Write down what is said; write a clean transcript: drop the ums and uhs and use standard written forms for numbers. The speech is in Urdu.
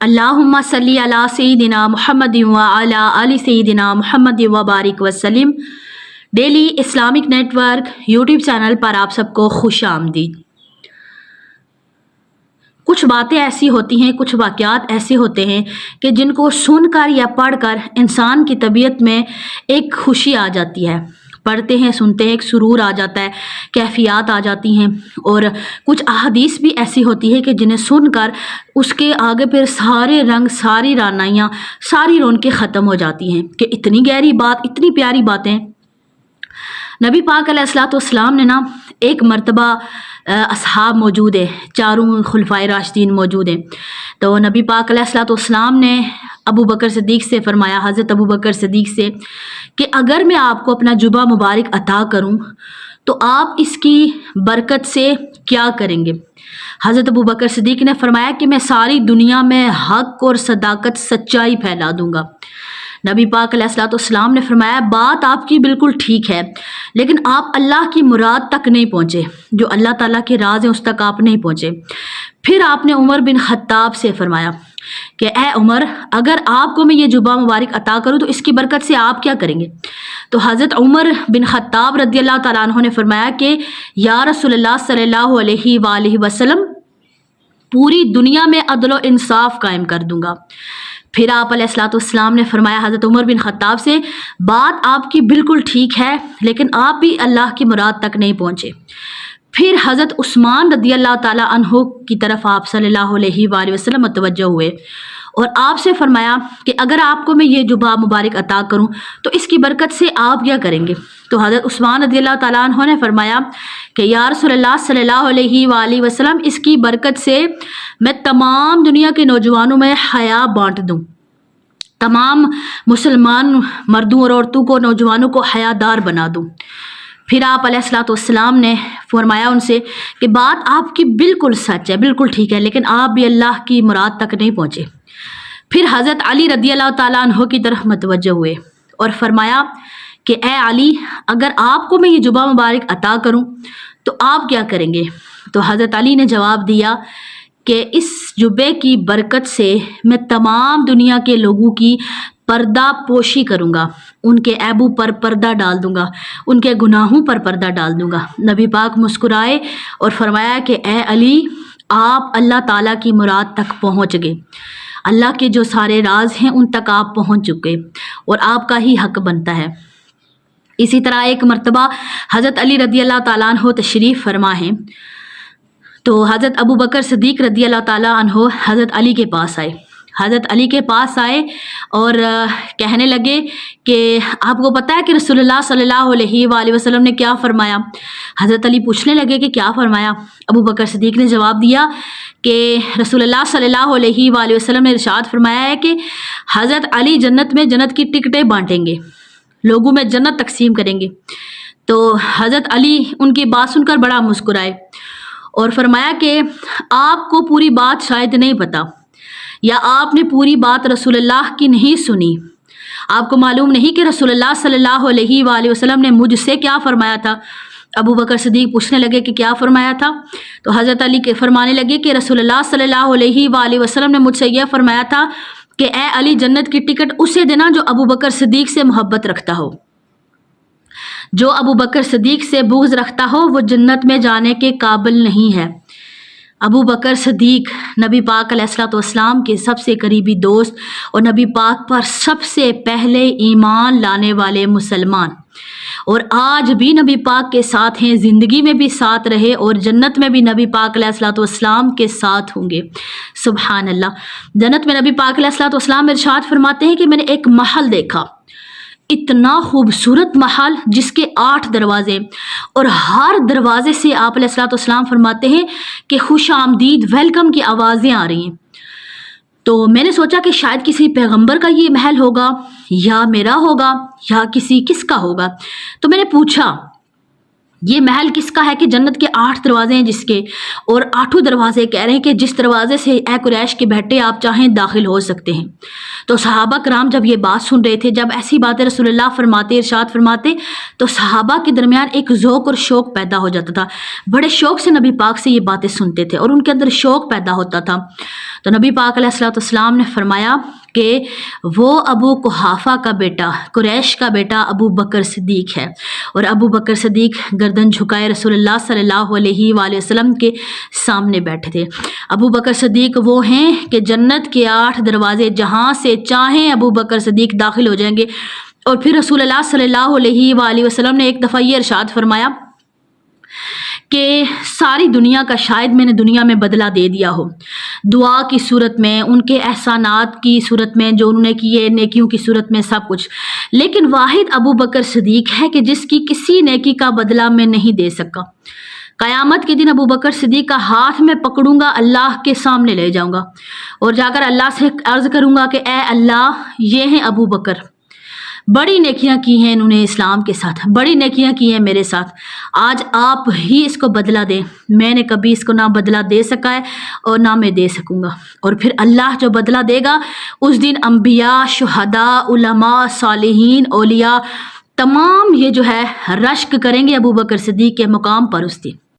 اللہم صلی علی سیدنا محمد و علی آل سیدنا محمد و بارک وسلم۔ Daily Islamic network YouTube channel پر آپ سب کو خوش آمدید۔ کچھ باتیں ایسی ہوتی ہیں، کچھ واقعات ایسے ہوتے ہیں کہ جن کو سن کر یا پڑھ کر انسان کی طبیعت میں ایک خوشی آ جاتی ہے، پڑھتے ہیں سنتے ہیں ایک سرور آ جاتا ہے، کیفیات آ جاتی ہیں۔ اور کچھ احادیث بھی ایسی ہوتی ہے کہ جنہیں سن کر اس کے آگے پھر سارے رنگ، ساری رعنائیاں، ساری رونقیں ختم ہو جاتی ہیں کہ اتنی گہری بات، اتنی پیاری باتیں۔ نبی پاک علیہ الصلوۃ والسلام نے ایک مرتبہ اصحاب موجود ہے، چاروں خلفائے راشدین موجود ہیں، تو نبی پاک علیہ الصلوۃ والسلام نے ابو بکر صدیق سے فرمایا، حضرت ابو بکر صدیق سے، کہ اگر میں آپ کو اپنا جبہ مبارک عطا کروں تو آپ اس کی برکت سے کیا کریں گے؟ حضرت ابو بکر صدیق نے فرمایا کہ میں ساری دنیا میں حق اور صداقت، سچائی پھیلا دوں گا۔ نبی پاک علیہ الصلوۃ والسلام نے فرمایا بات آپ کی بالکل ٹھیک ہے، لیکن آپ اللہ کی مراد تک نہیں پہنچے، جو اللہ تعالیٰ کے راز ہیں اس تک آپ نہیں پہنچے۔ پھر آپ نے عمر بن خطاب سے فرمایا کہ اے عمر، اگر آپ کو میں یہ جبہ مبارک عطا کروں تو اس کی برکت سے آپ کیا کریں گے؟ تو حضرت عمر بن خطاب رضی اللہ تعالیٰ عنہ نے فرمایا کہ یا رسول اللہ صلی اللہ علیہ وآلہ وسلم، پوری دنیا میں عدل و انصاف قائم کر دوں گا۔ پھر آپ علیہ الصلوۃ والسلام نے فرمایا حضرت عمر بن خطاب سے، بات آپ کی بالکل ٹھیک ہے، لیکن آپ بھی اللہ کی مراد تک نہیں پہنچے۔ پھر حضرت عثمان رضی اللہ تعالیٰ عنہ کی طرف آپ صلی اللہ علیہ وآلہ وسلم متوجہ ہوئے اور آپ سے فرمایا کہ اگر آپ کو میں یہ جبہ مبارک عطا کروں تو اس کی برکت سے آپ کیا کریں گے؟ تو حضرت عثمان رضی اللہ تعالیٰ عنہ نے فرمایا کہ یا رسول اللہ صلی اللہ علیہ وآلہ وسلم، اس کی برکت سے میں تمام دنیا کے نوجوانوں میں حیا بانٹ دوں، تمام مسلمان مردوں اور عورتوں کو، نوجوانوں کو حیادار بنا دوں۔ پھر آپ علیہ الصلوۃ والسلام نے فرمایا ان سے کہ بات آپ کی بالکل سچ ہے، بالکل ٹھیک ہے، لیکن آپ بھی اللہ کی مراد تک نہیں پہنچے۔ پھر حضرت علی رضی اللہ تعالیٰ عنہ کی طرف متوجہ ہوئے اور فرمایا کہ اے علی، اگر آپ کو میں یہ جبہ مبارک عطا کروں تو آپ کیا کریں گے؟ تو حضرت علی نے جواب دیا کہ اس جبے کی برکت سے میں تمام دنیا کے لوگوں کی پردہ پوشی کروں گا، ان کے عیبوں پر پردہ ڈال دوں گا، ان کے گناہوں پر پردہ ڈال دوں گا۔ نبی پاک مسکرائے اور فرمایا کہ اے علی، آپ اللہ تعالیٰ کی مراد تک پہنچ گئے، اللہ کے جو سارے راز ہیں ان تک آپ پہنچ چکے اور آپ کا ہی حق بنتا ہے۔ اسی طرح ایک مرتبہ حضرت علی رضی اللہ تعالیٰ عنہ تشریف فرما ہیں، تو حضرت ابو بکر صدیق رضی اللہ تعالیٰ عنہ حضرت علی کے پاس آئے، حضرت علی کے پاس آئے اور کہنے لگے کہ آپ کو پتہ ہے کہ رسول اللہ صلی اللہ علیہ وآلہ وسلم نے کیا فرمایا؟ حضرت علی پوچھنے لگے کہ کیا فرمایا؟ ابو بکر صدیق نے جواب دیا کہ رسول اللہ صلی اللہ علیہ وآلہ وسلم نے ارشاد فرمایا ہے کہ حضرت علی جنت میں جنت کی ٹکٹیں بانٹیں گے، لوگوں میں جنت تقسیم کریں گے۔ تو حضرت علی ان کی بات سن کر بڑا مسکرائے اور فرمایا کہ آپ کو پوری بات شاید نہیں پتہ، یا آپ نے پوری بات رسول اللہ کی نہیں سنی، آپ کو معلوم نہیں کہ رسول اللہ صلی اللہ علیہ وآلہ وسلم نے مجھ سے کیا فرمایا تھا۔ ابو بکر صدیق پوچھنے لگے کہ کیا فرمایا تھا؟ تو حضرت علی کے فرمانے لگے کہ رسول اللہ صلی اللہ علیہ وآلہ وسلم نے مجھ سے یہ فرمایا تھا کہ اے علی، جنت کی ٹکٹ اسے دینا جو ابو بکر صدیق سے محبت رکھتا ہو، جو ابو بکر صدیق سے بغض رکھتا ہو وہ جنت میں جانے کے قابل نہیں ہے۔ ابو بکر صدیق نبی پاک علیہ الصلوۃ والسلام کے سب سے قریبی دوست اور نبی پاک پر سب سے پہلے ایمان لانے والے مسلمان، اور آج بھی نبی پاک کے ساتھ ہیں، زندگی میں بھی ساتھ رہے اور جنت میں بھی نبی پاک علیہ الصلوۃ والسلام کے ساتھ ہوں گے۔ سبحان اللہ۔ جنت میں نبی پاک علیہ الصلوۃ والسلام ارشاد فرماتے ہیں کہ میں نے ایک محل دیکھا، اتنا خوبصورت محل جس کے 8 دروازے، اور ہر دروازے سے آپ علیہ الصلوۃ والسلام فرماتے ہیں کہ خوش آمدید، ویلکم کی آوازیں آ رہی ہیں۔ تو میں نے سوچا کہ شاید کسی پیغمبر کا یہ محل ہوگا یا میرا ہوگا یا کس کا ہوگا، تو میں نے پوچھا یہ محل کس کا ہے کہ جنت کے 8 دروازے ہیں جس کے، اور 8 دروازے کہہ رہے ہیں کہ جس دروازے سے اے قریش کے بیٹے آپ چاہیں داخل ہو سکتے ہیں۔ تو صحابہ کرام جب یہ بات سن رہے تھے، جب ایسی باتیں رسول اللہ فرماتے، ارشاد فرماتے، تو صحابہ کے درمیان ایک ذوق اور شوق پیدا ہو جاتا تھا، بڑے شوق سے نبی پاک سے یہ باتیں سنتے تھے اور ان کے اندر شوق پیدا ہوتا تھا۔ تو نبی پاک علیہ الصلوۃ والسلام نے فرمایا کہ وہ ابو قحافہ کا بیٹا، قریش کا بیٹا ابو بکر صدیق ہے، اور ابو بکر صدیق گردن جھکائے رسول اللہ صلی اللہ علیہ وآلہ وسلم کے سامنے بیٹھے تھے۔ ابو بکر صدیق وہ ہیں کہ جنت کے 8 دروازے جہاں سے چاہیں ابو بکر صدیق داخل ہو جائیں گے۔ اور پھر رسول اللہ صلی اللہ علیہ وآلہ وسلم نے ایک دفعہ یہ ارشاد فرمایا کہ ساری دنیا کا شاید میں نے دنیا میں بدلہ دے دیا ہو، دعا کی صورت میں، ان کے احسانات کی صورت میں جو انہوں نے کیے، نیکیوں کی صورت میں، سب کچھ، لیکن واحد ابو بکر صدیق ہے کہ جس کی کسی نیکی کا بدلہ میں نہیں دے سکا۔ قیامت کے دن ابو بکر صدیق کا ہاتھ میں پکڑوں گا، اللہ کے سامنے لے جاؤں گا اور جا کر اللہ سے عرض کروں گا کہ اے اللہ، یہ ہیں ابو بکر، بڑی نیکیاں کی ہیں انہوں نے اسلام کے ساتھ، بڑی نیکیاں کی ہیں میرے ساتھ، آج آپ ہی اس کو بدلہ دیں، میں نے کبھی اس کو نہ بدلہ دے سکا ہے اور نہ میں دے سکوں گا۔ اور پھر اللہ جو بدلہ دے گا اس دن انبیاء، شہداء، علماء، صالحین، اولیاء تمام یہ جو ہے رشک کریں گے ابو بکر صدیق کے مقام پر اس دن۔